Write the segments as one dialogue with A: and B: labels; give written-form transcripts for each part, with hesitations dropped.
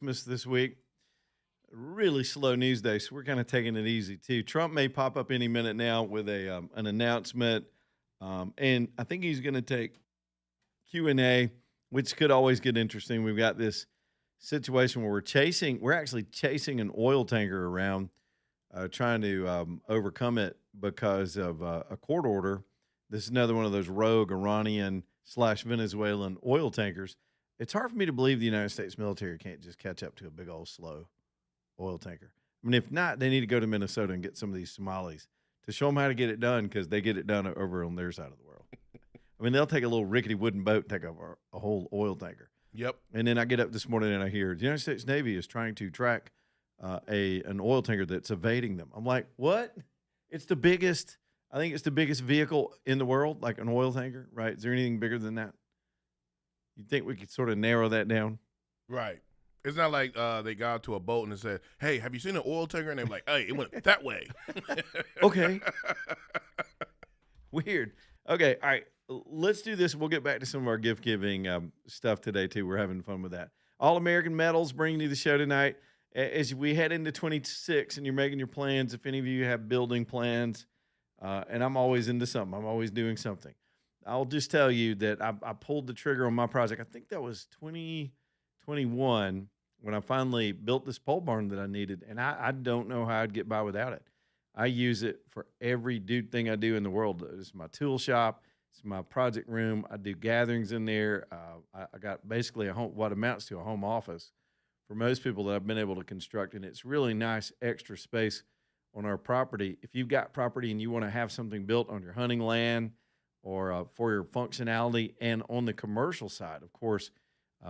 A: Christmas this week. Really slow news day, so we're kind of taking it easy too. Trump may pop up any minute now with a an announcement, and I think he's going to take Q&A, which could always get interesting. We've got this situation where we're actually chasing an oil tanker around, trying to overcome it because of a court order. This is another one of those rogue Iranian slash Venezuelan oil tankers. It's hard for me to believe the United States military can't just catch up to a big old slow oil tanker. I mean, if not, they need to go to Minnesota and get some of these Somalis to show them how to get it done because they get it done over on their side of the world. I mean, they'll take a little rickety wooden boat, take over a whole oil tanker.
B: Yep.
A: And then I get up this morning and I hear the United States Navy is trying to track an oil tanker that's evading them. I'm like, what? It's the biggest. I think it's the biggest vehicle in the world, like an oil tanker, right? Is there anything bigger than that? You think we could sort of narrow that down?
B: Right. It's not like they got to a boat and said, "Hey, have you seen an oil tanker?" And they're like, "Hey, it went that way."
A: Okay. Weird. Okay. All right. Let's do this. We'll get back to some of our gift giving stuff today, too. We're having fun with that. All American Metals bringing you the show tonight. As we head into 26 and you're making your plans, if any of you have building plans, and I'm always into something, I'm always doing something. I'll just tell you that I pulled the trigger on my project. I think that was 2021 when I finally built this pole barn that I needed, and I don't know how I'd get by without it. I use it for every dude thing I do in the world. It's my tool shop. It's my project room. I do gatherings in there. I got basically what amounts to a home office for most people that I've been able to construct, and it's really nice extra space on our property. If you've got property and you want to have something built on your hunting land or for your functionality, and on the commercial side, of course,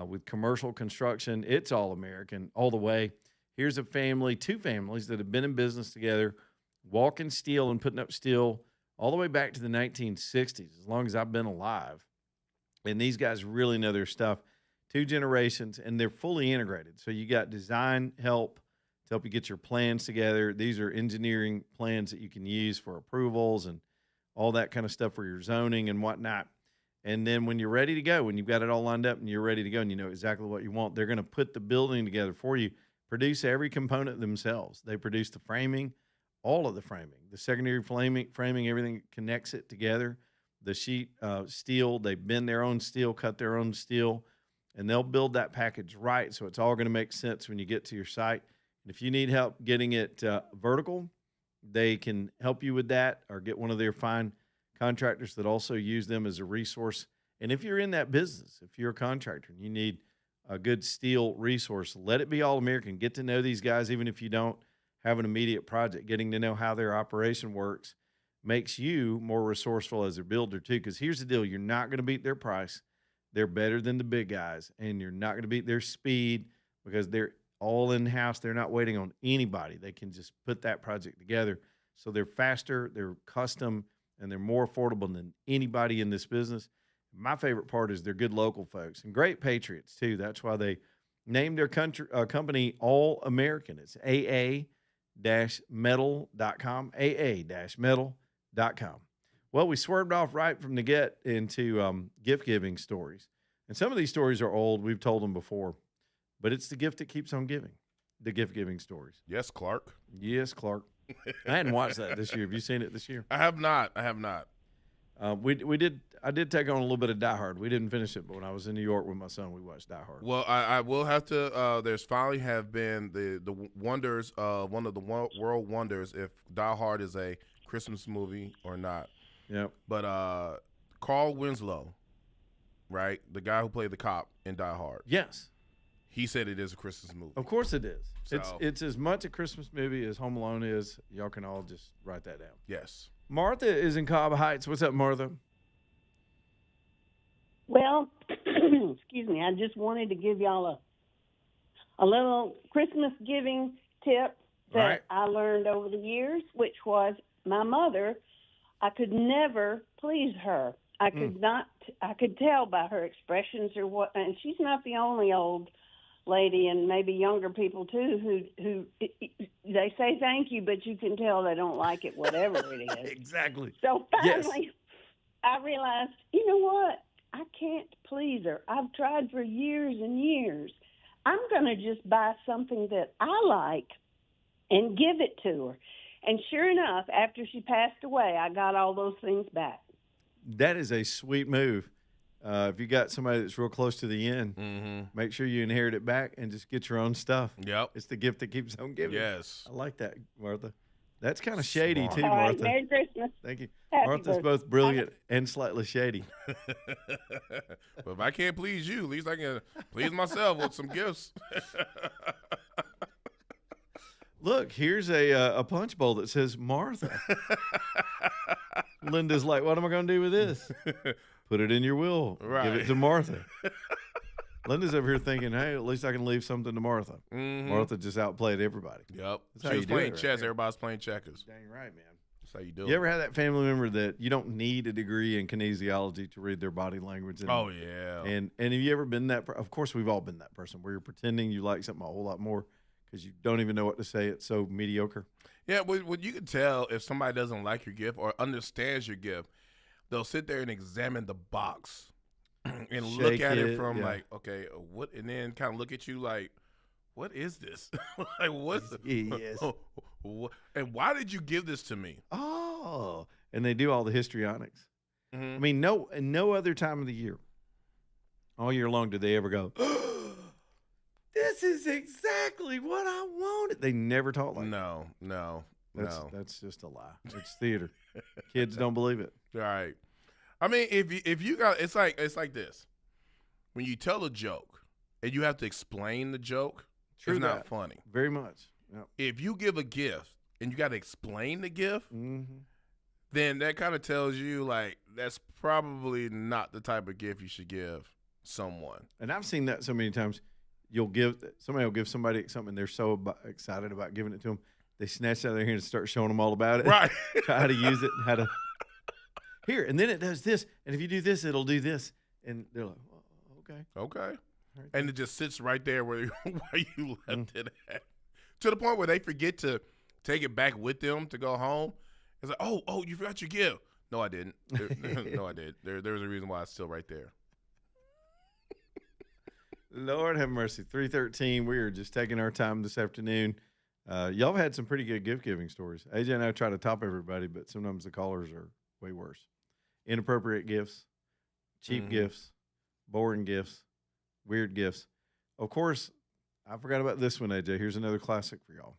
A: with commercial construction, it's all American all the way. Here's a family, two families that have been in business together, walking steel and putting up steel all the way back to the 1960s, as long as I've been alive. And these guys really know their stuff. Two generations, and they're fully integrated. So you got design help to help you get your plans together. These are engineering plans that you can use for approvals and all that kind of stuff for your zoning and whatnot. And then when you're ready to go, when you've got it all lined up and you're ready to go and you know exactly what you want, they're going to put the building together for you, produce every component themselves. They produce the framing, all of the framing, the secondary framing, everything connects it together. The sheet steel, they bend their own steel, cut their own steel, and they'll build that package right. So it's all going to make sense when you get to your site. And if you need help getting it vertical, they can help you with that, or get one of their fine contractors that also use them as a resource. And if you're in that business, if you're a contractor and you need a good steel resource, let it be All American. Get to know these guys, even if you don't have an immediate project. Getting to know how their operation works makes you more resourceful as a builder too. Because here's the deal: you're not going to beat their price. They're better than the big guys, and you're not going to beat their speed because they're all in-house. They're not waiting on anybody. They can just put that project together. So they're faster, they're custom, and they're more affordable than anybody in this business. My favorite part is they're good local folks and great patriots too. That's why they named their company All American. It's AA-metal.com, AA-metal.com. Well, we swerved off right from the get into gift-giving stories. And some of these stories are old. We've told them before. But it's the gift that keeps on giving, the gift-giving stories.
B: Yes, Clark.
A: Yes, Clark. I hadn't watched that this year. Have you seen it this year?
B: I have not.
A: I did take on a little bit of Die Hard. We didn't finish it, but when I was in New York with my son, we watched Die Hard.
B: Well, I will have to. There's finally have been the wonders, one of the world wonders, if Die Hard is a Christmas movie or not.
A: Yep.
B: But Carl Winslow, right, the guy who played the cop in Die Hard.
A: Yes.
B: He said it is a Christmas movie.
A: Of course it is.
B: So,
A: it's as much a Christmas movie as Home Alone is. Y'all can all just write that down.
B: Yes.
A: Martha is in Cobb Heights. What's up, Martha?
C: Well, excuse me, I just wanted to give y'all a little Christmas giving tip that
A: Right.
C: I learned over the years, which was my mother, I could never please her. I could not, I could tell by her expressions or what, and she's not the only old lady, and maybe younger people too, who they say thank you, but you can tell they don't like it, whatever it is.
A: Exactly.
C: So
A: Yes.
C: finally, I realized, you know what? I can't please her. I've tried for years and years. I'm going to just buy something that I like and give it to her. And sure enough, after she passed away, I got all those things back.
A: That is a sweet move. If you got somebody that's real close to the end, make sure you inherit it back and just get your own stuff.
B: Yep.
A: It's the gift that keeps on giving.
B: Yes.
A: I like that, Martha. That's kind of shady
B: Smart.
A: too,
C: All right,
A: Martha.
C: Merry Christmas.
A: Thank you.
C: Happy
A: Martha's
C: birthday.
A: both brilliant and slightly shady.
B: But if I can't please you, at least I can please myself with some gifts.
A: Look, here's a punch bowl that says Martha. Linda's like, what am I going to do with this? Put it in your will. Give
B: Right.
A: it to Martha. Linda's over here thinking, hey, at least I can leave something to Martha. Martha just outplayed everybody.
B: Yep.
A: That's how
B: She
A: you
B: was
A: do
B: playing
A: it right
B: chess.
A: there.
B: Everybody's playing checkers.
A: Dang right, man.
B: That's how you do
A: You
B: it.
A: ever had that family member that you don't need a degree in kinesiology to read their body language? And,
B: Oh, yeah.
A: And have you ever been that? Of course, we've all been that person where you're pretending you like something a whole lot more because you don't even know what to say. It's so mediocre.
B: Yeah, well, you can tell if somebody doesn't like your gift or understands your gift, they'll sit there and examine the box and look
A: Shake
B: at it
A: it,
B: from
A: yeah.
B: like, okay, what, and then kind of look at you like, what is this? Like, what's
A: Yes.
B: and why did you give this to me?
A: Oh, and they do all the histrionics.
B: Mhm.
A: I mean, no other time of the year, all year long, do they ever go, this is exactly what I wanted. They never talk like that.
B: No.
A: That's just a lie. It's theater. Kids don't believe it.
B: All right. I mean, if you got, it's like this. When you tell a joke and you have to explain the joke,
A: True
B: it's not
A: that.
B: funny.
A: Very much. Yep.
B: If you give a gift and you got to explain the gift,
A: Mm-hmm.
B: then that kind of tells you like that's probably not the type of gift you should give someone.
A: And I've seen that so many times. Somebody will give somebody something, they're so excited about giving it to them, they snatch it out of their hand and start showing them all about it.
B: Right.
A: How to use it, how to here, and then it does this, and if you do this, it'll do this, and they're like, well, okay.
B: Okay.
A: All right.
B: And it just sits right there where you left it at. To the point where they forget to take it back with them to go home. It's like, oh, you forgot your gift. No, I didn't. No, I did. There was a reason why it's still right there.
A: Lord have mercy. 313. We are just taking our time this afternoon. Y'all have had some pretty good gift giving stories. AJ and I try to top everybody, but sometimes the callers are way worse. Inappropriate gifts, cheap gifts, boring gifts, weird gifts. Of course, I forgot about this one, AJ. Here's another classic for y'all.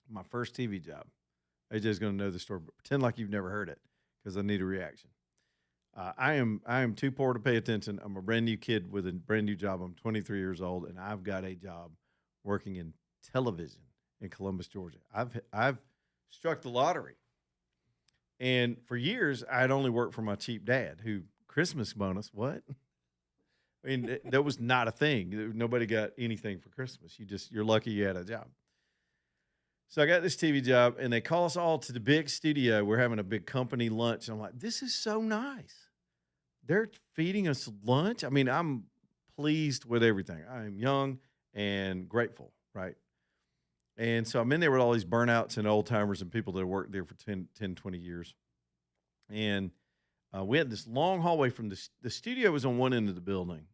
A: My first TV job. AJ's going to know the story, but pretend like you've never heard it because I need a reaction. I am too poor to pay attention. I'm a brand new kid with a brand new job. I'm 23 years old, and I've got a job working in television in Columbus, Georgia. I've struck the lottery, and for years I'd only worked for my cheap dad. Who Christmas bonus? What? I mean, that was not a thing. Nobody got anything for Christmas. You're lucky you had a job. So I got this TV job, and they call us all to the big studio. We're having a big company lunch. And I'm like, this is so nice. They're feeding us lunch. I mean, I'm pleased with everything. I am young and grateful, right? And so I'm in there with all these burnouts and old timers and people that have worked there for 10, 20 years. And we had this long hallway from the studio was on one end of the building,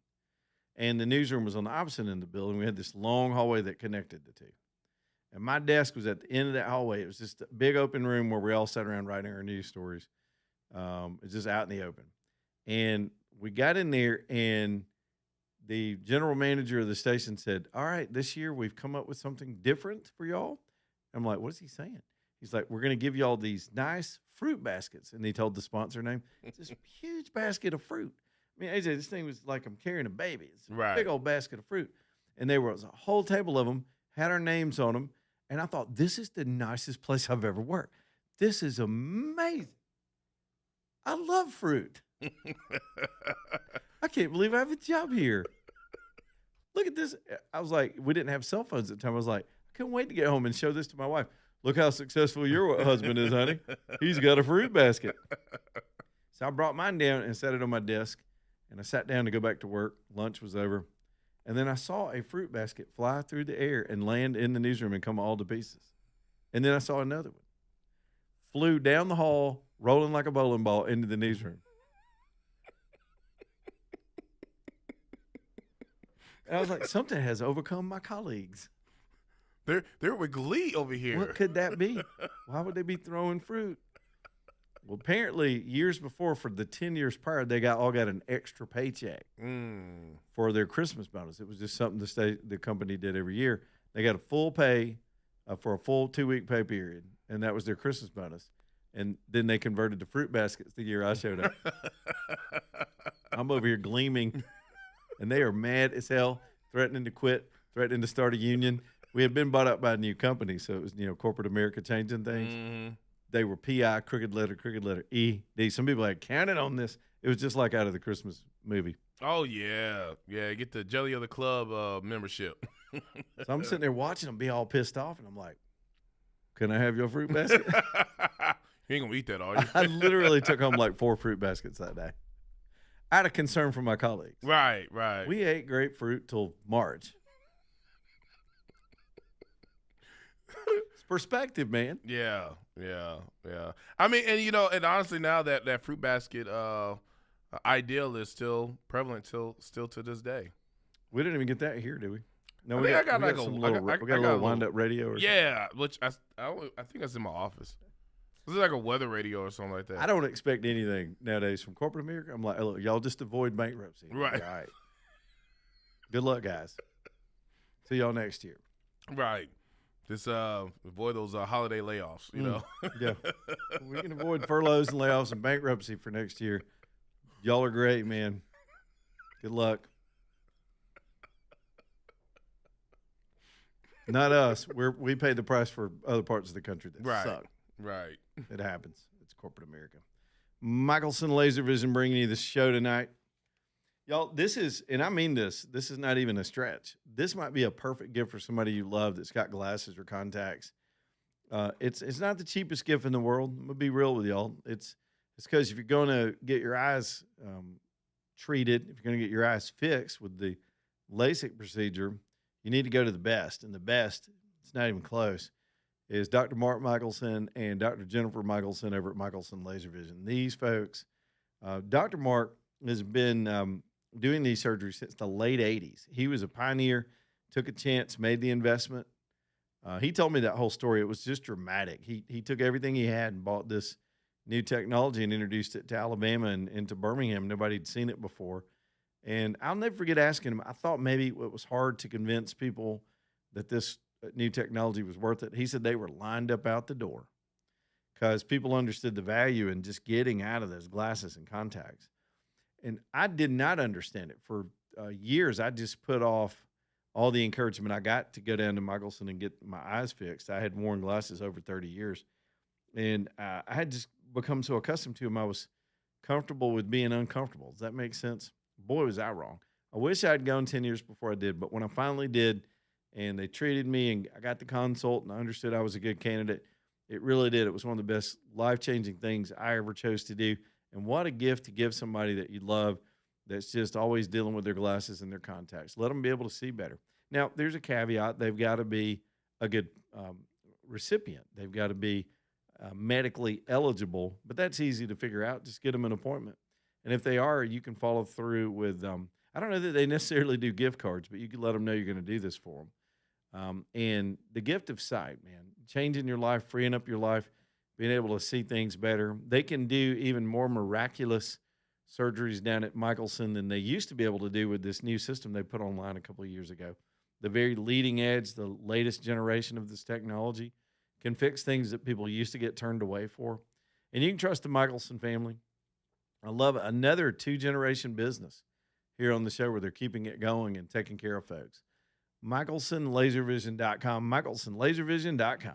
A: and the newsroom was on the opposite end of the building. We had this long hallway that connected the two. And my desk was at the end of that hallway. It was just a big open room where we all sat around writing our news stories. It's just out in the open. And we got in there, and the general manager of the station said, all right, this year we've come up with something different for y'all. I'm like, what is he saying? He's like, we're going to give y'all these nice fruit baskets. And he told the sponsor name. It's this huge basket of fruit. I mean, AJ, this thing was like I'm carrying a baby. It's a
B: Right.
A: big old basket of fruit. And there was a whole table of them, had our names on them. And I thought, this is the nicest place I've ever worked. This is amazing. I love fruit. I can't believe I have a job here. Look at this. I was like, we didn't have cell phones at the time. I was like, I couldn't wait to get home and show this to my wife. Look how successful your husband is, honey. He's got a fruit basket. So I brought mine down and set it on my desk. And I sat down to go back to work. Lunch was over. And then I saw a fruit basket fly through the air and land in the newsroom and come all to pieces. And then I saw another one. Flew down the hall, rolling like a bowling ball into the newsroom. And I was like, something has overcome my colleagues.
B: They're with glee over here.
A: What could that be? Why would they be throwing fruit? Well, apparently, years before, for the 10 years prior, they all got an extra paycheck for their Christmas bonus. It was just something the company did every year. They got a full pay for a full 2-week pay period, and that was their Christmas bonus. And then they converted to fruit baskets the year I showed up. I'm over here gleaming, and they are mad as hell, threatening to quit, threatening to start a union. We had been bought up by a new company, so it was, corporate America changing things.
B: Mm-hmm.
A: They were PI, crooked letter, E, D. Some people had counted on this. It was just like out of the Christmas movie.
B: Oh, yeah. Yeah, get the Jelly of the Club membership.
A: So I'm sitting there watching them be all pissed off, and I'm like, can I have your fruit basket?
B: You ain't going to eat that, are you?
A: I literally took home like 4 fruit baskets that day out of concern for my colleagues.
B: Right.
A: We ate grapefruit till March. It's perspective, man.
B: Yeah. I mean, and honestly, now that fruit basket ideal is still prevalent still to this day.
A: We didn't even get that here, did we? No,
B: I
A: we
B: got
A: got
B: a
A: little wind-up radio. Or
B: yeah, which I think that's in my office. This is like a weather radio or something like that.
A: I don't expect anything nowadays from corporate America. I'm like, hey, look, y'all just avoid bankruptcy.
B: Right.
A: All right. Good luck, guys. See y'all next year.
B: Right. Just avoid those holiday layoffs, you know.
A: Yeah. We can avoid furloughs and layoffs and bankruptcy for next year. Y'all are great, man. Good luck. Not us. We paid the price for other parts of the country that suck.
B: Right.
A: It happens. It's corporate America. Michelson Laser Vision bringing you the show tonight. Y'all, this is, and I mean this is not even a stretch. This might be a perfect gift for somebody you love that's got glasses or contacts. It's not the cheapest gift in the world. I'm going to be real with y'all. It's because if you're going to get your eyes treated, if you're going to get your eyes fixed with the LASIK procedure, you need to go to the best. And the best, it's not even close, is Dr. Mark Michelson and Dr. Jennifer Michelson over at Michelson Laser Vision. These folks, Dr. Mark has been doing these surgeries since the late 80s. He was a pioneer, took a chance, made the investment. He told me that whole story. It was just dramatic. He took everything he had and bought this new technology and introduced it to Alabama and into Birmingham. Nobody had seen it before. And I'll never forget asking him, I thought maybe it was hard to convince people that this new technology was worth it. He said they were lined up out the door because people understood the value in just getting out of those glasses and contacts. And I did not understand it. For years, I just put off all the encouragement I got to go down to Michelson and get my eyes fixed. I had worn glasses over 30 years. And I had just become so accustomed to them, I was comfortable with being uncomfortable. Does that make sense? Boy, was I wrong. I wish I had gone 10 years before I did. But when I finally did, and they treated me, and I got the consult, and I understood I was a good candidate, it really did. It was one of the best life-changing things I ever chose to do. And what a gift to give somebody that you love that's just always dealing with their glasses and their contacts. Let them be able to see better. Now, there's a caveat. They've got to be a good recipient. They've got to be medically eligible, but that's easy to figure out. Just get them an appointment. And if they are, you can follow through with I don't know that they necessarily do gift cards, but you can let them know you're going to do this for them. And the gift of sight, man, changing your life, freeing up your life, being able to see things better. They can do even more miraculous surgeries down at Michelson than they used to be able to do with this new system they put online a couple of years ago. The very leading edge, the latest generation of this technology can fix things that people used to get turned away for. And you can trust the Michelson family. I love it. Another 2-generation business here on the show where they're keeping it going and taking care of folks. MichelsonLaserVision.com, MichelsonLaserVision.com.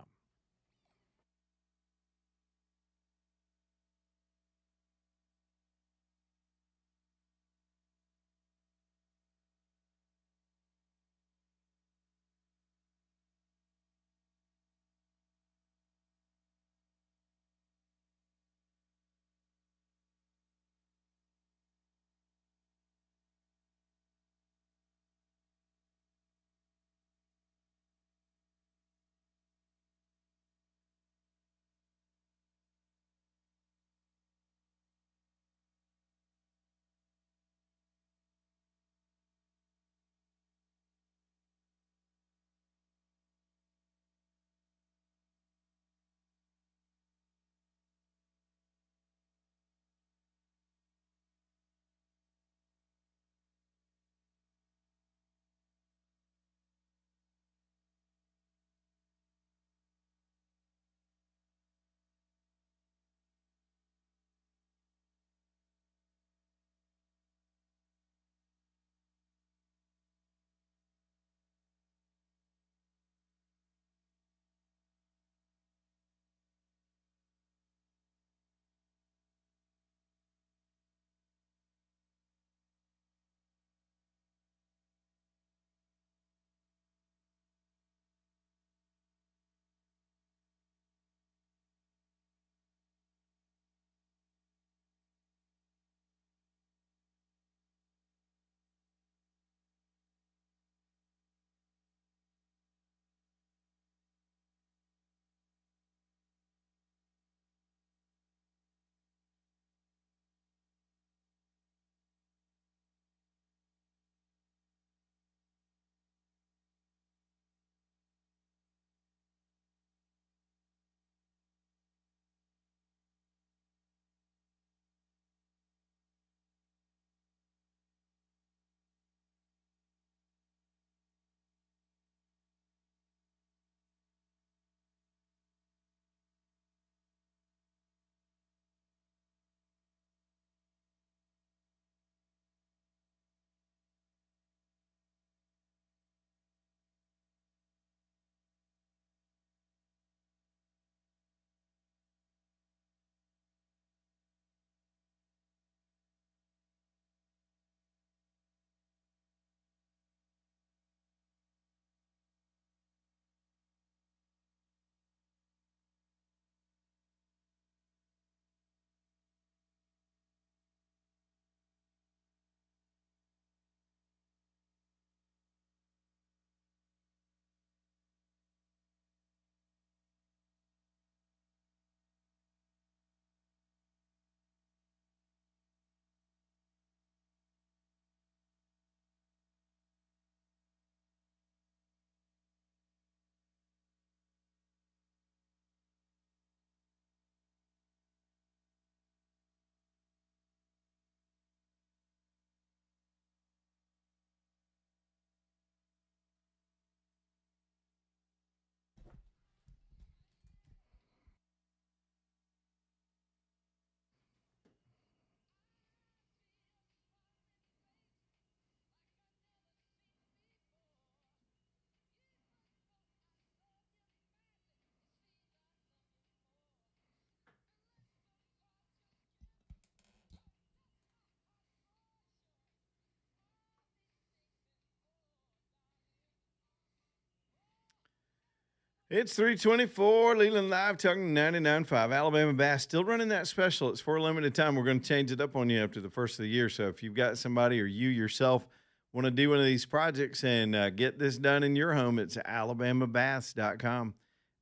A: It's 324, Leland Live, talking 99.5. Alabama Bass still running that special. It's for a limited time. We're going to change it up on you after the first of the year. So if you've got somebody or you yourself want to do one of these projects and get this done in your home, it's alabamabass.com.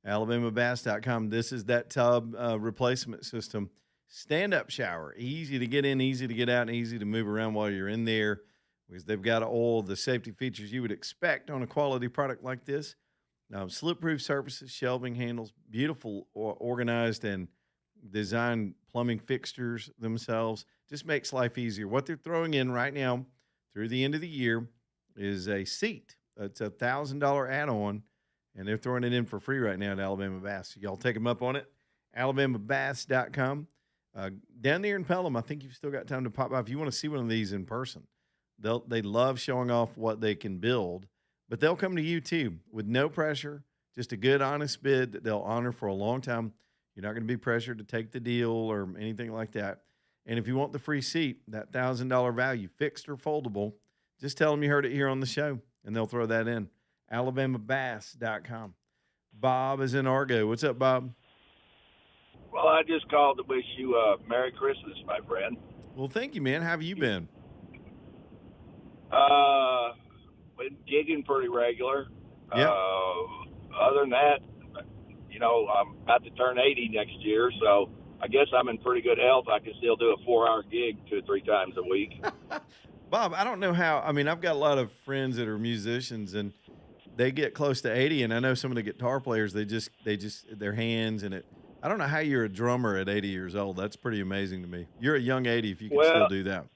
A: Alabamabass.com. This is that tub replacement system. Stand-up shower. Easy to get in, easy to get out, and easy to move around while you're in there because they've got all the safety features you would expect on a quality product like this. Slip-proof surfaces, shelving handles, beautiful organized and designed plumbing fixtures themselves. Just makes life easier. What they're throwing in right now through the end of the year is a seat. It's a $1,000 add-on, and they're throwing it in for free right now at Alabama Bass. So y'all take them up on it, alabamabass.com. Down there in Pelham, I think you've still got time to pop by if you want to see one of these in person. They love showing off what they can build. But they'll come to you, too, with no pressure, just a good, honest bid that they'll honor for a long time. You're not going to be pressured to take the deal or anything like that. And if you want the free seat, that $1,000 value, fixed or foldable, just tell them you heard it here on the show, and they'll throw that in. alabamabass.com. Bob is in Argo. What's up, Bob?
D: Well, I just called to wish you a Merry Christmas, my friend.
A: Well, thank you, man. How have you been?
D: Been gigging pretty regular.
A: Yeah.
D: Other than that, I'm about to turn 80 next year, so I guess I'm in pretty good health. I can still do a 4-hour gig 2 or 3 times a week.
A: Bob, I don't know how. I mean, I've got a lot of friends that are musicians, and they get close to 80, and I know some of the guitar players, they just their hands and it. I don't know how you're a drummer at 80 years old. That's pretty amazing to me. You're a young 80 if you can still do that.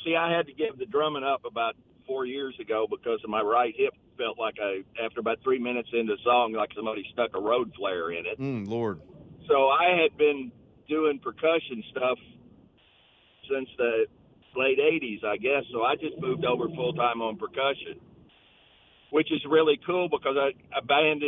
D: See, I had to give the drumming up about 4 years ago because of my right hip. Felt like after about 3 minutes into the song, like somebody stuck a road flare in it.
A: Lord.
D: So I had been doing percussion stuff since the late 80s, I guess. So I just moved over full time on percussion, which is really cool because a band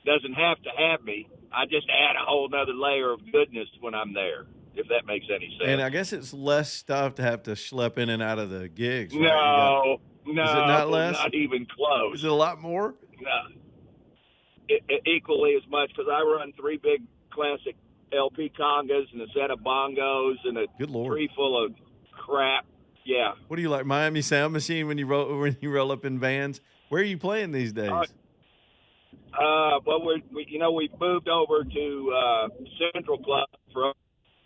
D: doesn't have to have me. I just add a whole nother layer of goodness when I'm there, if that makes any sense.
A: And I guess it's less stuff to have to schlep in and out of the gigs. Right?
D: No,
A: is it not less?
D: Not even close.
A: Is it a lot more?
D: No, equally as much because I run 3 big classic LP congas and a set of bongos and a tree full of crap. Yeah.
A: What do you like, Miami Sound Machine when you roll up in vans? Where are you playing these days?
D: Well, we've moved over to Central Club for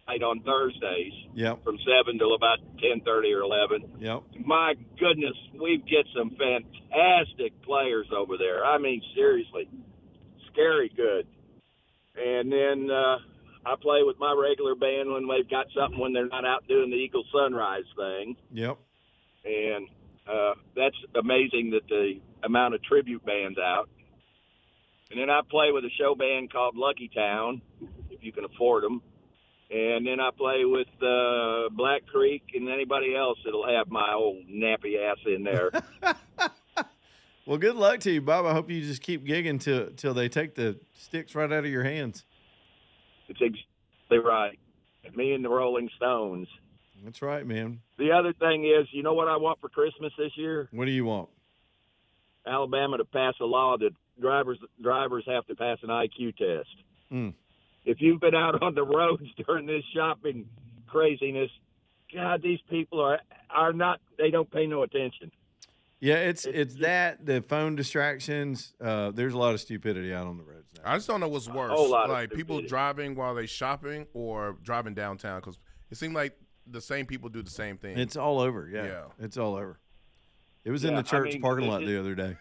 D: night on Thursdays.
A: Yep.
D: From 7 till about 10:30 or 11.
A: Yep.
D: My goodness, we get some fantastic players over there. I mean, seriously, scary good. And then I play with my regular band when they've got something when they're not out doing the Eagle Sunrise thing.
A: Yep.
D: And that's amazing that the amount of tribute bands out. And then I play with a show band called Lucky Town, if you can afford them. And then I play with Black Creek and anybody else that'll have my old nappy ass in there.
A: Well, good luck to you, Bob. I hope you just keep gigging till they take the sticks right out of your hands.
D: It's exactly right. Me and the Rolling Stones.
A: That's right, man.
D: The other thing is, you know what I want for Christmas this year?
A: What do you want?
D: Alabama to pass a law that drivers have to pass an IQ test. If you've been out on the roads during this shopping craziness, God, these people are not. They don't pay no attention.
A: Yeah, it's that the phone distractions. There's a lot of stupidity out on the roads now.
B: I just don't know what's worse, like people driving while they shopping or driving downtown, because it seems like the same people do the same thing.
A: It's all over. Yeah. It's all over. It was in the church parking lot the other day.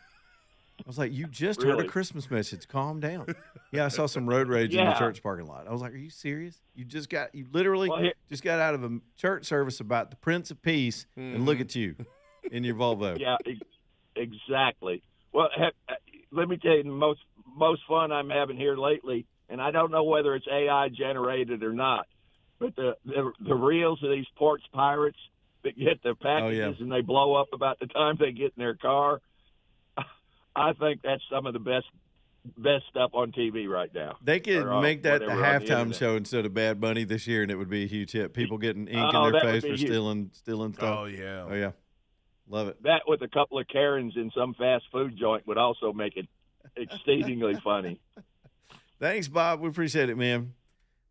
A: I was like, you just heard a Christmas message. Calm down. Yeah, I saw some road rage in the church parking lot. I was like, are you serious? You literally just got out of a church service about the Prince of Peace, and look at you in your Volvo.
D: Yeah, exactly. Well, let me tell you, the most fun I'm having here lately, and I don't know whether it's AI generated or not, but the reels of these porch pirates that get their packages and they blow up about the time they get in their car. I think that's some of the best stuff on TV right now.
A: They could make that the halftime show instead of Bad Bunny this year, and it would be a huge hit. People getting ink in their face for stealing stuff.
B: Oh, yeah.
A: Oh, yeah. Love it.
D: That with a couple of Karens in some fast food joint would also make it exceedingly funny.
A: Thanks, Bob. We appreciate it, man.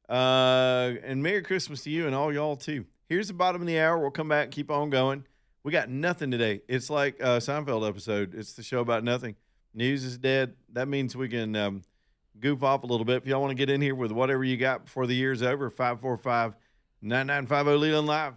A: And Merry Christmas to you and all y'all, too. Here's the bottom of the hour. We'll come back and keep on going. We got nothing today. It's like a Seinfeld episode. It's the show about nothing. News is dead. That means we can goof off a little bit. If y'all want to get in here with whatever you got before the year's over, 545-9950 Leland Live.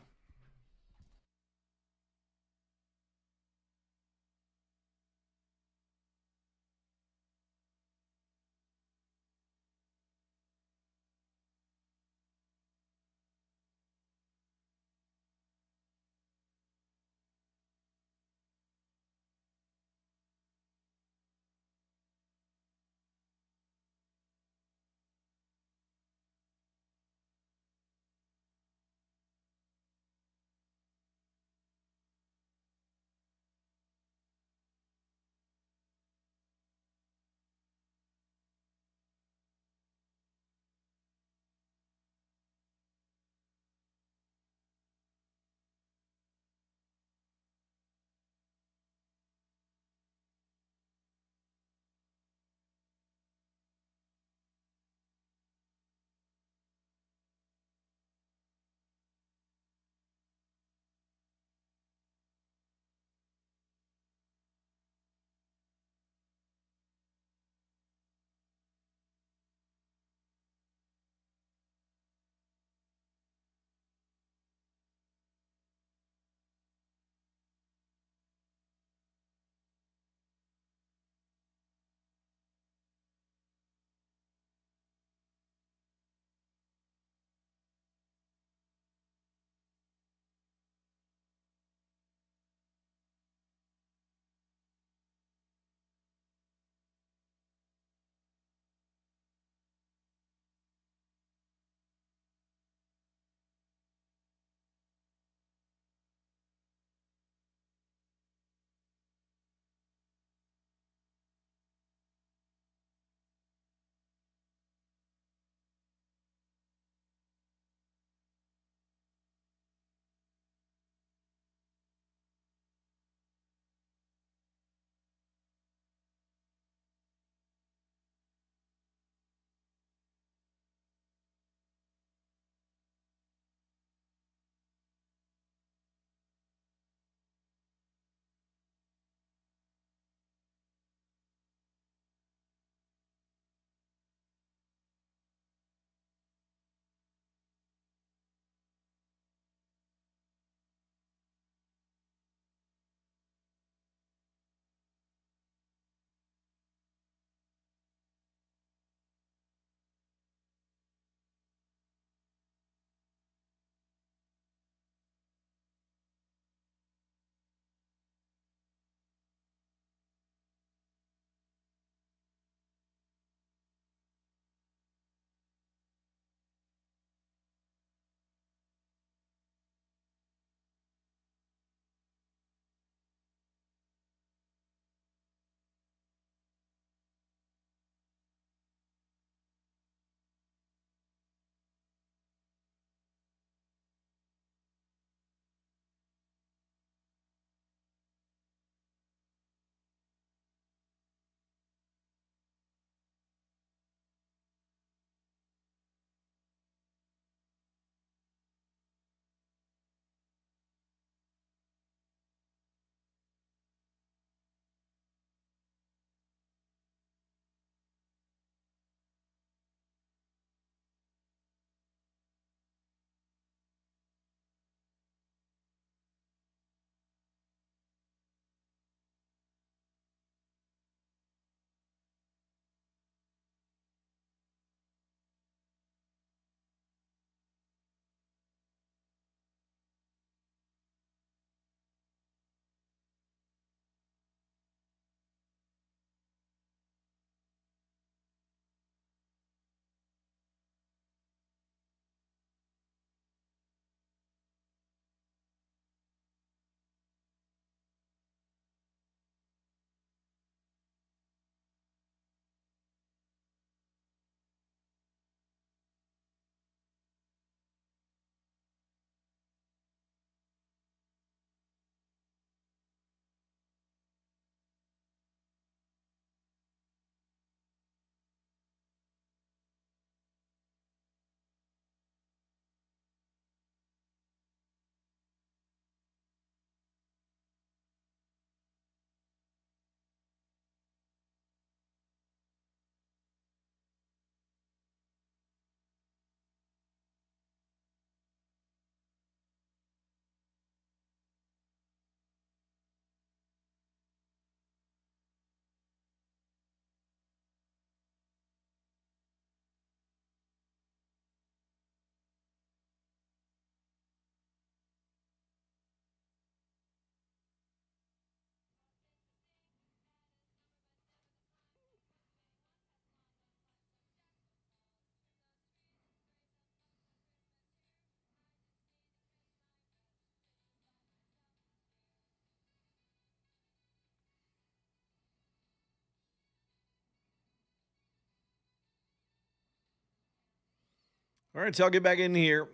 A: All right, so I'll get back in here.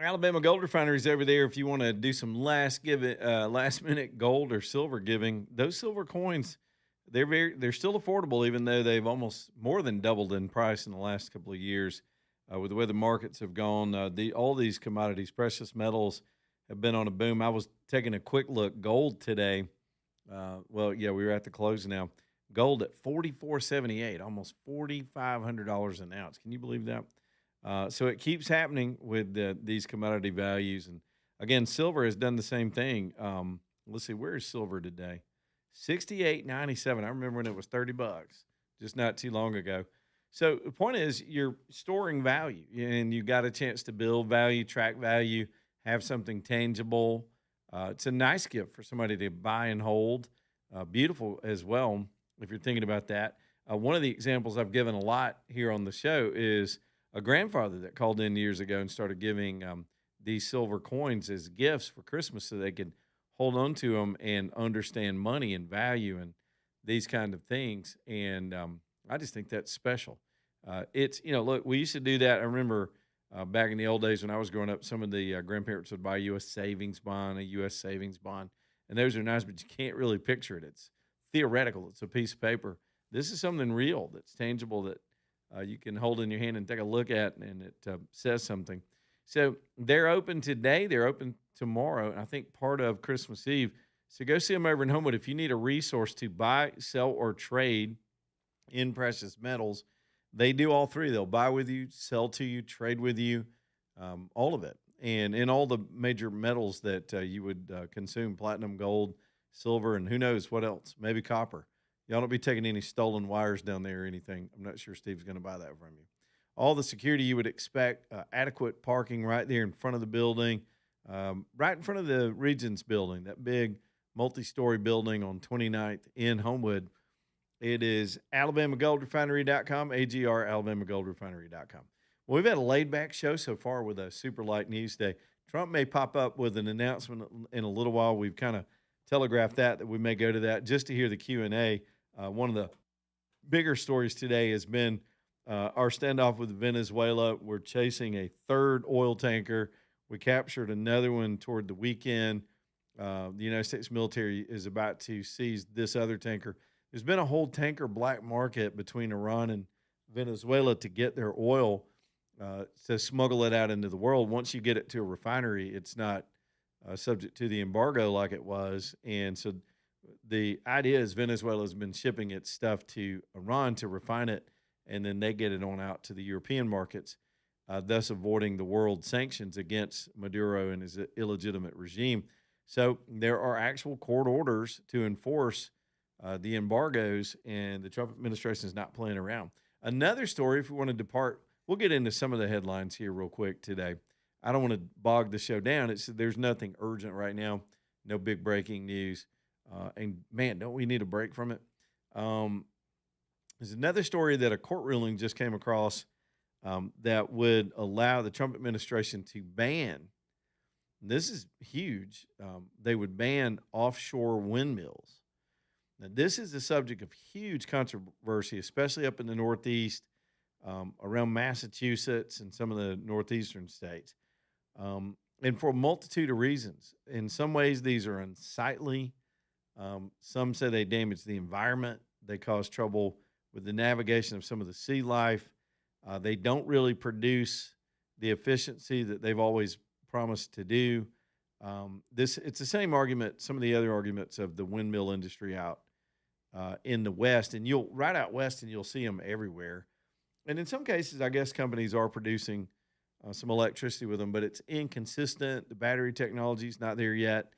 A: Alabama Gold Refinery is over there. If you want to do some last minute gold or silver giving, those silver coins, they're still affordable, even though they've almost more than doubled in price in the last couple of years. With the way the markets have gone, all these commodities, precious metals, have been on a boom. I was taking a quick look. Gold today, we were at the close now. Gold at $44.78, almost $4,500 an ounce. Can you believe that? So it keeps happening with these commodity values. And again, silver has done the same thing. Let's see, where is silver today? $68.97. I remember when it was $30, just not too long ago. So the point is, you're storing value, and you got a chance to build value, track value, have something tangible. It's a nice gift for somebody to buy and hold. Beautiful as well, if you're thinking about that. One of the examples I've given a lot here on the show is a grandfather that called in years ago and started giving these silver coins as gifts for Christmas so they could hold on to them and understand money and value and these kind of things. And I just think that's special. Look, we used to do that. I remember back in the old days when I was growing up, some of the grandparents would buy a U.S. savings bond, and those are nice, but you can't really picture it. It's theoretical. It's a piece of paper. This is something real that's tangible that you can hold in your hand and take a look at, and it says something. So they're open today. They're open tomorrow, and I think part of Christmas Eve. So go see them over in Homewood. If you need a resource to buy, sell, or trade in precious metals, they do all three. They'll buy with you, sell to you, trade with you, all of it. And in all the major metals that you would consume, platinum, gold, silver, and who knows what else, maybe copper. Y'all don't be taking any stolen wires down there or anything. I'm not sure Steve's going to buy that from you. All the security you would expect, adequate parking right there in front of the building, right in front of the Regions building, that big multi-story building on 29th in Homewood. It is alabamagoldrefinery.com, AGR, alabamagoldrefinery.com. Well, we've had a laid-back show so far with a super light news day. Trump may pop up with an announcement in a little while. We've kind of telegraphed that we may go to that just to hear the Q&A. One of the bigger stories today has been our standoff with Venezuela. We're chasing a third oil tanker. We captured another one toward the weekend. The United States military is about to seize this other tanker. There's been a whole tanker black market between Iran and Venezuela to get their oil, to smuggle it out into the world. Once you get it to a refinery, it's not subject to the embargo like it was. And so the idea is Venezuela has been shipping its stuff to Iran to refine it, and then they get it on out to the European markets, thus avoiding the world sanctions against Maduro and his illegitimate regime. So there are actual court orders to enforce the embargoes, and the Trump administration is not playing around. Another story, if we want to depart, we'll get into some of the headlines here real quick today. I don't want to bog the show down. There's nothing urgent right now, no big breaking news. And, man, don't we need a break from it? There's another story that a court ruling just came across that would allow the Trump administration to ban, this is huge, they would ban offshore windmills. Now, this is the subject of huge controversy, especially up in the Northeast, around Massachusetts and some of the northeastern states. And for a multitude of reasons. In some ways, these are unsightly. Some say they damage the environment. They cause trouble with the navigation of some of the sea life. They don't really produce the efficiency that they've always promised to do. It's the same argument, some of the other arguments of the windmill industry out in the West. And you'll right out West and you'll see them everywhere. And in some cases, I guess companies are producing some electricity with them, but it's inconsistent. The battery technology is not there yet.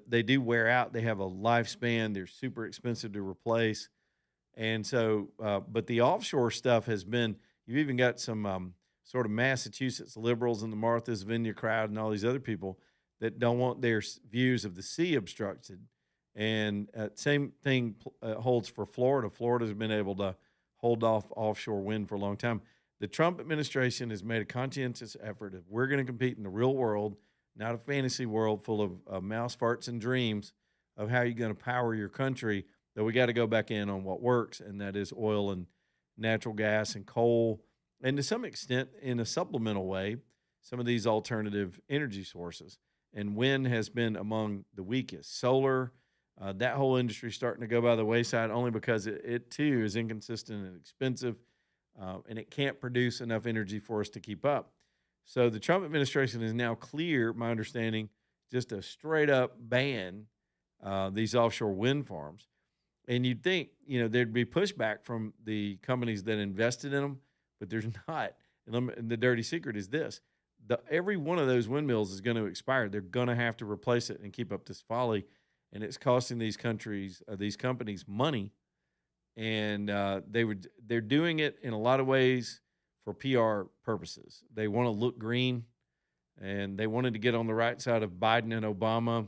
A: They do wear out. They have a lifespan. They're super expensive to replace. And so, but the offshore stuff has been, you've even got some sort of Massachusetts liberals in the Martha's Vineyard crowd and all these other people that don't want their views of the sea obstructed. And same thing holds for Florida. Florida's been able to hold off offshore wind for a long time. The Trump administration has made a conscientious effort. If we're going to compete in the real world, not a fantasy world full of mouse farts and dreams of how you're going to power your country, that we got to go back in on what works, and that is oil and natural gas and coal and to some extent, in a supplemental way, some of these alternative energy sources. And wind has been among the weakest. Solar, that whole industry is starting to go by the wayside only because it too is inconsistent and expensive, and it can't produce enough energy for us to keep up. So the Trump administration is now clear, my understanding, just a straight up ban these offshore wind farms. And you'd think, there'd be pushback from the companies that invested in them, but there's not. And the dirty secret is this: every one of those windmills is going to expire. They're going to have to replace it and keep up this folly, and it's costing these companies money. And they're doing it in a lot of ways for PR purposes. They want to look green, and they wanted to get on the right side of Biden and Obama,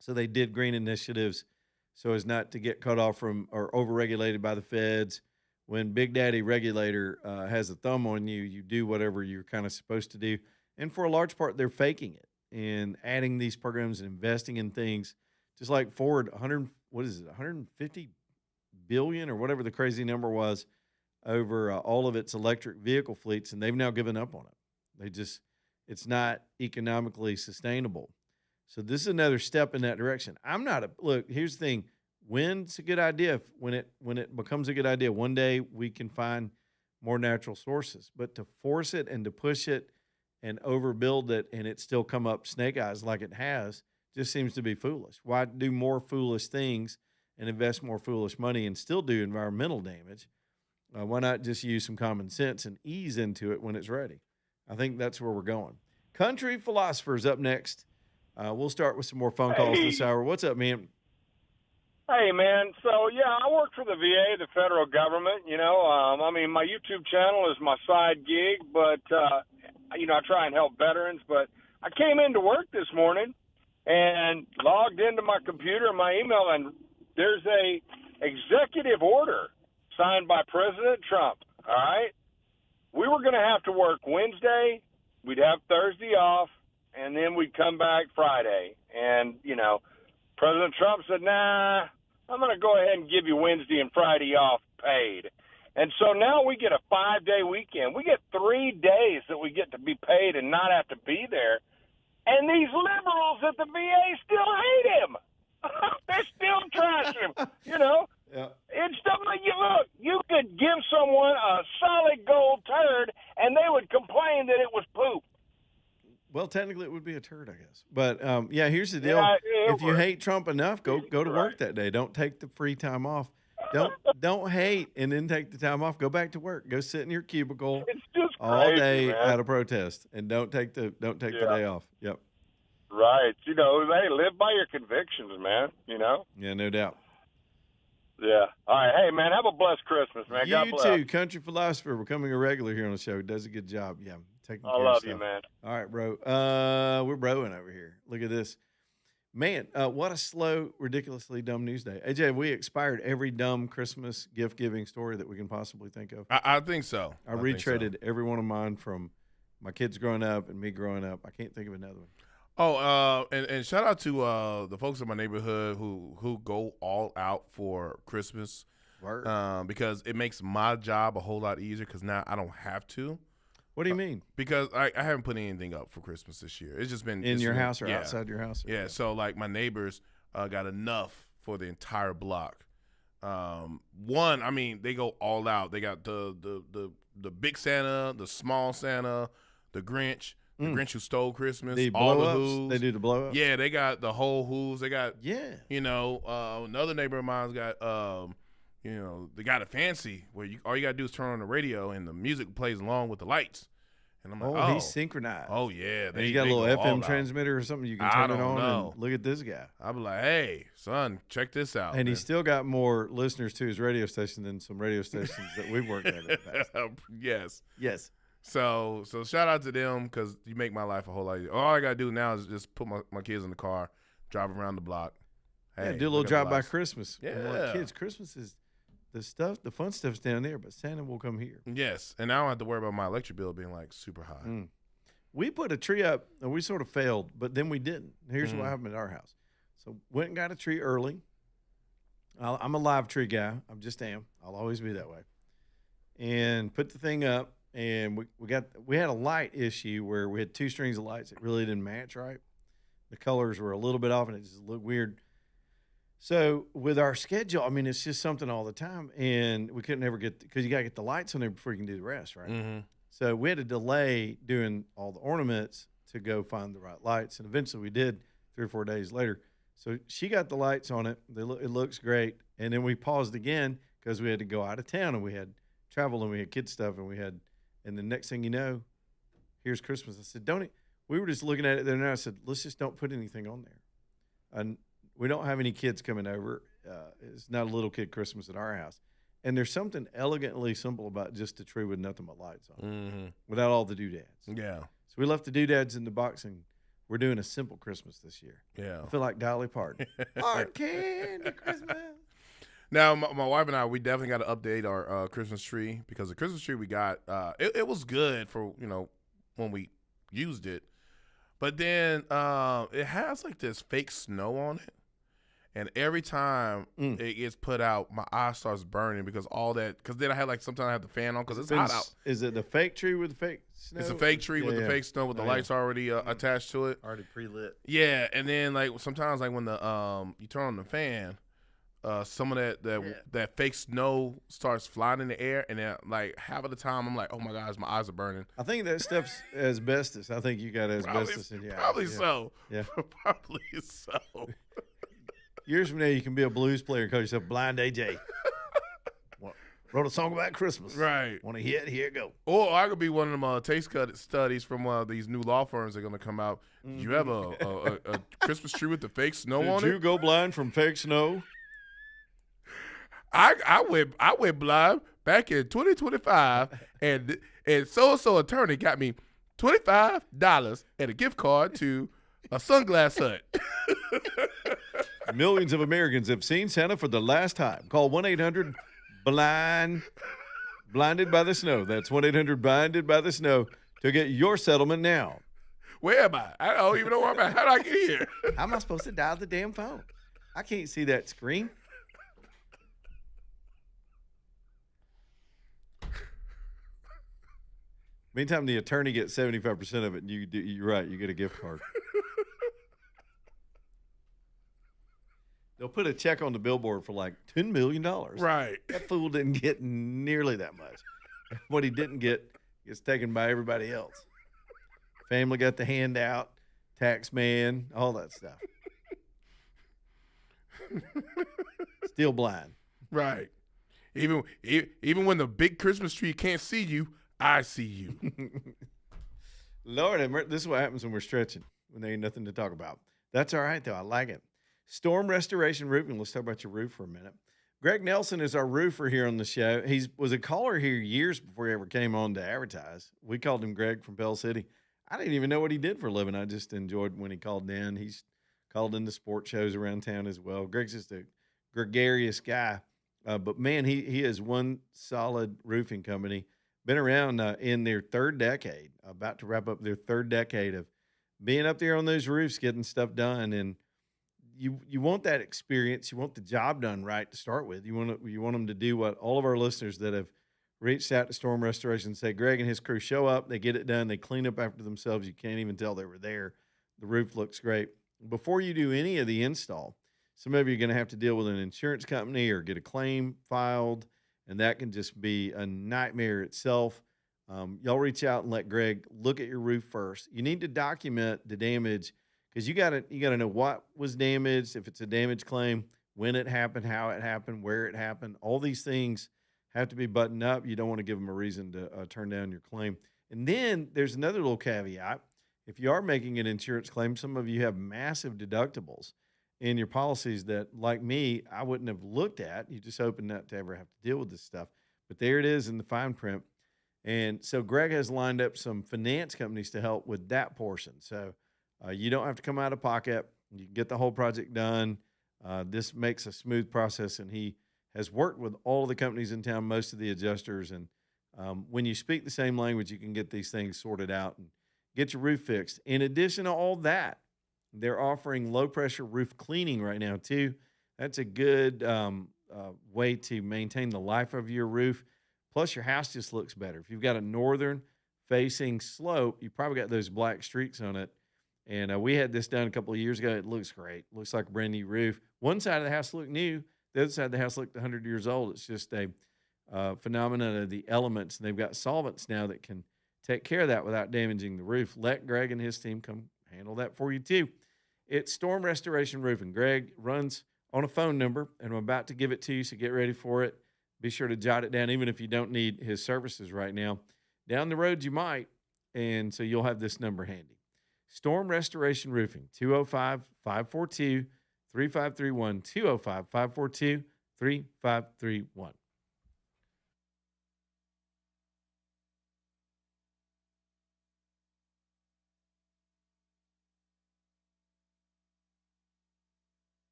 A: so they did green initiatives so as not to get cut off from or overregulated by the feds. When Big Daddy regulator has a thumb on you, you do whatever you're kind of supposed to do. And for a large part, they're faking it and adding these programs and investing in things, just like Ford, 150 billion or whatever the crazy number was over all of its electric vehicle fleets, and they've now given up on it. It's not economically sustainable. So this is another step in that direction. Look, here's the thing. Wind's a good idea when it becomes a good idea. One day we can find more natural sources, but to force it and to push it and overbuild it and it still come up snake eyes like it has just seems to be foolish. Why do more foolish things and invest more foolish money and still do environmental damage? Why not just use some common sense and ease into it when it's ready? I think that's where we're going. Country Philosopher's up next. We'll start with some more phone calls this hour. What's up, man?
E: Hey, man. So, yeah, I work for the VA, the federal government, my YouTube channel is my side gig, but, I try and help veterans. But I came into work this morning and logged into my computer and my email, and there's a executive order signed by President Trump, all right? We were going to have to work Wednesday, we'd have Thursday off, and then we'd come back Friday. And, President Trump said, nah, I'm going to go ahead and give you Wednesday and Friday off paid. And so now we get a 5-day weekend. We get 3 days that we get to be paid and not have to be there. And these liberals at the VA still hate him. They're still trashing him,
A: Yeah.
E: It's stuff like, you could give someone a solid gold turd and they would complain that it was poop.
A: Well, technically it would be a turd, I guess. But, here's the deal.
E: Yeah,
A: if you hate Trump enough, go to work that day. Don't take the free time off. Don't hate and then take the time off. Go back to work. Go sit in your cubicle
E: It's just
A: all
E: crazy,
A: day
E: man.
A: at a protest, and don't take the day off. Yep.
E: Right. Hey, live by your convictions, man,
A: Yeah, no doubt.
E: Yeah. All right. Hey, man, have a blessed Christmas, man. God
A: You
E: bless.
A: too, Country Philosopher, becoming a regular here on the show. He does a good job. Yeah, taking care
E: I
A: of
E: love
A: stuff.
E: you, man.
A: All right, bro. We're broing over here. Look at this. Man, what a slow, ridiculously dumb news day. AJ, have we expired every dumb Christmas gift-giving story that we can possibly think of?
B: I think so.
A: I retreaded every one of mine from my kids growing up and me growing up. I can't think of another one.
B: Oh, and shout out to the folks in my neighborhood who go all out for Christmas,
A: Word.
B: because it makes my job a whole lot easier because now I don't have to.
A: What do you mean?
B: Because I haven't put anything up for Christmas this year. It's just been
A: In your
B: been-
A: house or
B: yeah.
A: outside your house?
B: Yeah, so like my neighbors got enough for the entire block. One, I mean, they go all out. They got the big Santa, the small Santa, the Grinch, the Grinch who stole Christmas,
A: The
B: all the
A: blow-ups?
B: Who's.
A: They do the blow-ups?
B: Yeah, they got the whole Who's. They got,
A: Yeah.
B: another neighbor of mine's got, they got a fancy where all you got to do is turn on the radio and the music plays along with the lights. And I'm like,
A: He's synchronized.
B: oh yeah.
A: And you got a little
B: go all
A: FM
B: out.
A: transmitter or something you can
B: I
A: turn it
B: don't
A: on
B: know.
A: and look at this guy.
B: I'll be like, hey, son, check this out.
A: And
B: man.
A: he's still got more listeners to his radio station than some radio stations that we've worked at in the past.
B: Yes.
A: Yes.
B: So shout out to them because you make my life a whole lot easier. All I got to do now is just put my kids in the car, drive around the block.
A: Yeah,
B: Hey,
A: do a little
B: look at
A: drive
B: the
A: by
B: lights.
A: Christmas. And we're like,
B: Yeah.
A: kids, Christmas is the fun stuff's down there, but Santa will come here.
B: Yes, and I don't have to worry about my electric bill being like super high.
A: We put a tree up and we sort of failed, but then we didn't. Here's
B: Mm.
A: what happened at our house. So went and got a tree early. I'm a live tree guy. I just am. I'll always be that way. And put the thing up and we had a light issue where we had 2 strings of lights that really didn't match right. The colors were a little bit off, and it just looked weird. So with our schedule, I mean, it's just something all the time, and we couldn't ever get because you got to get the lights on there before you can do the rest, right?
B: Mm-hmm.
A: So we had to delay doing all the ornaments to go find the right lights, and eventually we did 3 or 4 days later. So she got the lights on it. It looks great, and then we paused again because we had to go out of town, and we had travel, and we had kid stuff, and the next thing you know, here's Christmas. I said, don't it? We were just looking at it there, and I said, let's just don't put anything on there. And we don't have any kids coming over. It's not a little kid Christmas at our house. And there's something elegantly simple about just a tree with nothing but lights on it, without all the doodads.
B: Yeah.
A: So we left the doodads in the box, and we're doing a simple Christmas this year.
B: Yeah.
A: I feel like Dolly Parton. Hard candy Christmas.
B: Now, my wife and I, we definitely got to update our Christmas tree because the Christmas tree we got, it was good for, when we used it. But then it has like this fake snow on it. And every time it gets put out, my eye starts burning because then I had sometimes I have the fan on because it's hot out.
A: Is it the fake tree with the fake snow?
B: It's a fake tree with the fake snow with the lights already attached to it.
F: Already pre-lit.
B: Yeah, and then sometimes when the you turn on the fan, some of that fake snow starts flying in the air, and then half of the time I'm like, oh my gosh, my eyes are burning.
A: I think that stuff's asbestos. I think you got asbestos in your eye.
B: Probably so.
A: Yeah.
B: Probably so.
A: Years from now, you can be a blues player and call yourself Blind AJ. Wrote a song about Christmas.
B: Right.
A: Want to hit? Here it go.
B: Or I could be one of them taste cut studies from these new law firms that are going to come out. Do you have a Christmas tree with the fake snow on it?
A: Did you go blind from fake snow?
B: I went blind back in 2025, and so attorney got me $25 and a gift card to a Sunglass Hut.
A: Millions of Americans have seen Santa for the last time. Call 1-800-BLINDED by the snow. That's 1-800-BLINDED by the snow to get your settlement now.
B: Where am I? I don't even know where I'm at. How did I get here?
A: How am I supposed to dial the damn phone? I can't see that screen. Meantime, the attorney gets 75% of it, and you're right, you get a gift card. They'll put a check on the billboard for $10 million.
B: Right.
A: That fool didn't get nearly that much. What he didn't get gets taken by everybody else. Family got the handout, tax man, all that stuff. Still blind.
B: Right. Even when the big Christmas tree can't see you, I see you.
A: Lord, this is what happens when we're stretching, when there ain't nothing to talk about. That's all right, though. I like it. Storm Restoration Roofing. Let's talk about your roof for a minute. Greg Nelson is our roofer here on the show. He was a caller here years before he ever came on to advertise. We called him Greg from Pell City. I didn't even know what he did for a living. I just enjoyed when he called in. He's called into sports shows around town as well. Greg's just a gregarious guy. But, man, he has one solid roofing company. Been around in their third decade, about to wrap up their third decade of being up there on those roofs, getting stuff done. And you want that experience. You want the job done right to start with. You want them to do what all of our listeners that have reached out to Storm Restoration say, Greg and his crew show up, they get it done, they clean up after themselves. You can't even tell they were there. The roof looks great. Before you do any of the install, some of you are going to have to deal with an insurance company or get a claim filed, and that can just be a nightmare itself. Y'all reach out and let Greg look at your roof first. You need to document the damage because you got to know what was damaged, if it's a damage claim, when it happened, how it happened, where it happened. All these things have to be buttoned up. You don't want to give them a reason to turn down your claim. And then there's another little caveat. If you are making an insurance claim, some of you have massive deductibles in your policies that, like me, I wouldn't have looked at. You just hoping not to ever have to deal with this stuff. But there it is in the fine print. And so Greg has lined up some finance companies to help with that portion. So you don't have to come out of pocket. You can get the whole project done. This makes a smooth process, and he has worked with all of the companies in town, most of the adjusters. And when you speak the same language, you can get these things sorted out and get your roof fixed. In addition to all that, they're offering low-pressure roof cleaning right now, too. That's a good way to maintain the life of your roof. Plus, your house just looks better. If you've got a northern facing slope, you probably got those black streaks on it. And we had this done a couple of years ago. It looks great. Looks like a brand new roof. One side of the house looked new. The other side of the house looked 100 years old. It's just a phenomenon of the elements. And they've got solvents now that can take care of that without damaging the roof. Let Greg and his team come handle that for you too. It's Storm Restoration Roofing. Greg runs on a phone number, and I'm about to give it to you, so get ready for it. Be sure to jot it down, even if you don't need his services right now. Down the road, you might, and so you'll have this number handy. Storm Restoration Roofing, 205-542-3531, 205-542-3531.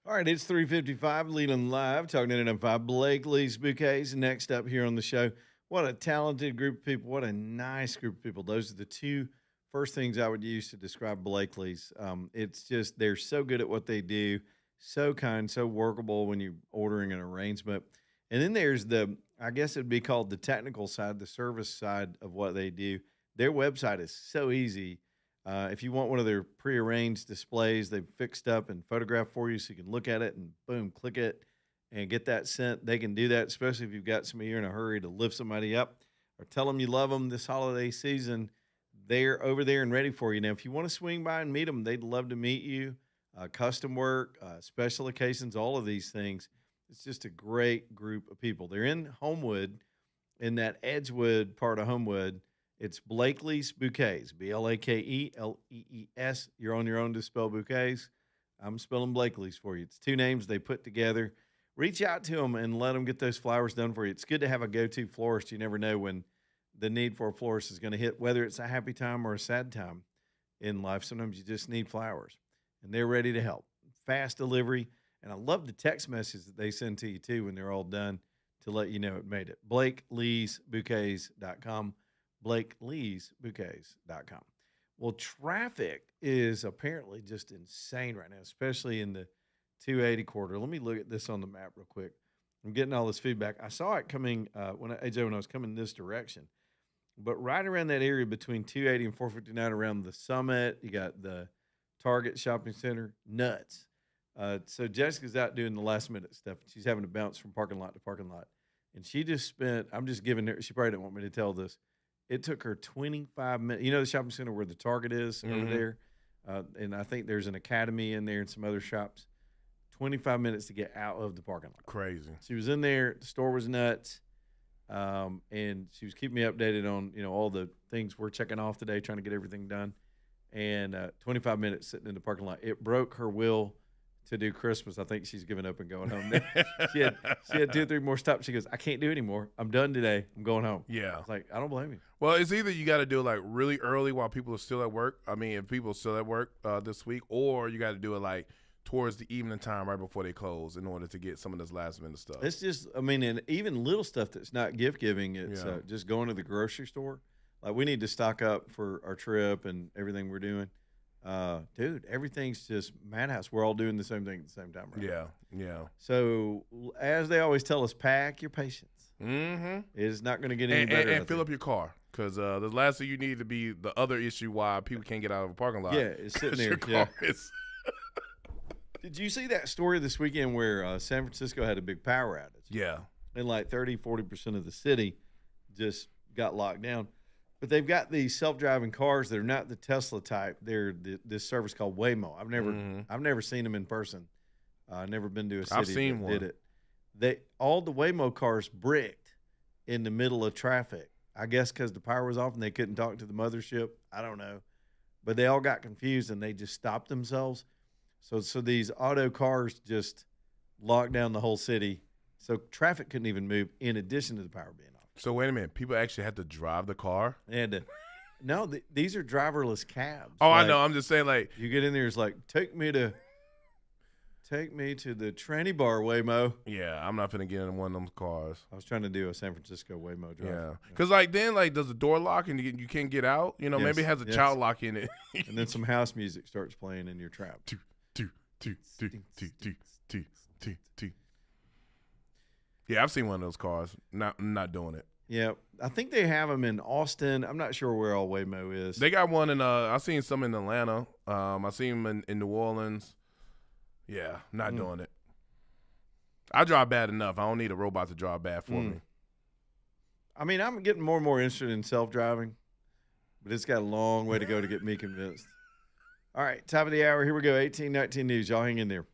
A: All right, it's 3:55, Leland Live, talking to NM5. Blake Lee's Bouquets next up here on the show. What a talented group of people. What a nice group of people. Those are the two first things I would use to describe Blakely's. It's just they're so good at what they do, so kind, so workable when you're ordering an arrangement. And then there's I guess it'd be called the technical side, the service side of what they do. Their website is so easy. If you want one of their prearranged displays, they've fixed up and photographed for you so you can look at it and boom, click it and get that sent. They can do that, especially if you've got somebody you're in a hurry to lift somebody up or tell them you love them this holiday season. They're over there and ready for you. Now, if you want to swing by and meet them, they'd love to meet you. Custom work, special occasions, all of these things. It's just a great group of people. They're in Homewood, in that Edgewood part of Homewood. It's Blakely's Bouquets, Blakelees. You're on your own to spell bouquets. I'm spelling Blakely's for you. It's two names they put together. Reach out to them and let them get those flowers done for you. It's good to have a go-to florist. You never know when the need for a florist is going to hit, whether it's a happy time or a sad time in life. Sometimes you just need flowers, and they're ready to help. Fast delivery, and I love the text message that they send to you, too, when they're all done to let you know it made it. BlakeleesBouquets.com. BlakeleesBouquets.com. Well, traffic is apparently just insane right now, especially in the 280 corridor. Let me look at this on the map real quick. I'm getting all this feedback. I saw it coming when I was coming this direction. But right around that area between 280 and 459 around the Summit, you got the Target Shopping Center, nuts. So Jessica's out doing the last minute stuff. She's having to bounce from parking lot to parking lot. And she just spent, I'm just giving her, she probably didn't want me to tell this. It took her 25 minutes. You know the shopping center where the Target is over there? And I think there's an Academy in there and some other shops. 25 minutes to get out of the parking lot.
B: Crazy.
A: She was in there. The store was nuts. And she was keeping me updated on, all the things we're checking off today, trying to get everything done. And 25 minutes sitting in the parking lot. It broke her will to do Christmas. I think she's giving up and going home. she had 2 or 3 more stops. She goes, I can't do anymore. I'm done today. I'm going home.
B: Yeah.
A: I was like, I don't blame you.
B: Well, it's either you got to do it like really early while people are still at work. I mean, if people are still at work this week, or you got to do it like towards the evening time right before they close in order to get some of this last minute stuff.
A: It's just, and even little stuff that's not gift giving. It's just going to the grocery store. Like we need to stock up for our trip and everything we're doing. Dude, everything's just madhouse. We're all doing the same thing at the same time, right?
B: Yeah.
A: So as they always tell us, pack your patience.
B: Mm-hmm.
A: It's not going to get any better.
B: And fill up your car, because the last thing you need to be the other issue why people can't get out of a parking lot.
A: Yeah, it's sitting there.
B: Your car is
A: Did you see that story this weekend where San Francisco had a big power outage?
B: Yeah.
A: And like 30-40% of the city just got locked down. But they've got these self-driving cars that are not the Tesla type. They're this service called Waymo. I've never seen them in person. I've never been to a city
B: I've seen
A: that
B: one.
A: did it. All the Waymo cars bricked in the middle of traffic. I guess because the power was off and they couldn't talk to the mothership. I don't know. But they all got confused and they just stopped themselves. So these auto cars just locked down the whole city. So traffic couldn't even move in addition to the power being off.
B: So wait a minute. People actually had to drive the car?
A: And no, these are driverless cabs.
B: Oh,
A: Like,
B: I know. I'm just saying, like,
A: you get in there, it's like, take me to the tranny bar, Waymo.
B: yeah, I'm not finna get in one of them cars.
A: I was trying to do a San Francisco Waymo drive.
B: Yeah. Because, like, then, like, does the door lock and you can't get out?
A: Yes,
B: Maybe it has a child lock in it.
A: And then some house music starts playing and you're trapped.
B: Yeah, I've seen one of those cars. Not doing it.
A: Yeah, I think they have them in Austin. I'm not sure where all Waymo is.
B: They got one in I seen some in Atlanta. I seen them in New Orleans. Yeah, not doing it. I drive bad enough. I don't need a robot to drive bad for me.
A: I mean, I'm getting more and more interested in self-driving, but it's got a long way to go to get me convinced. All right, top of the hour. Here we go. 1819 News. Y'all hang in there.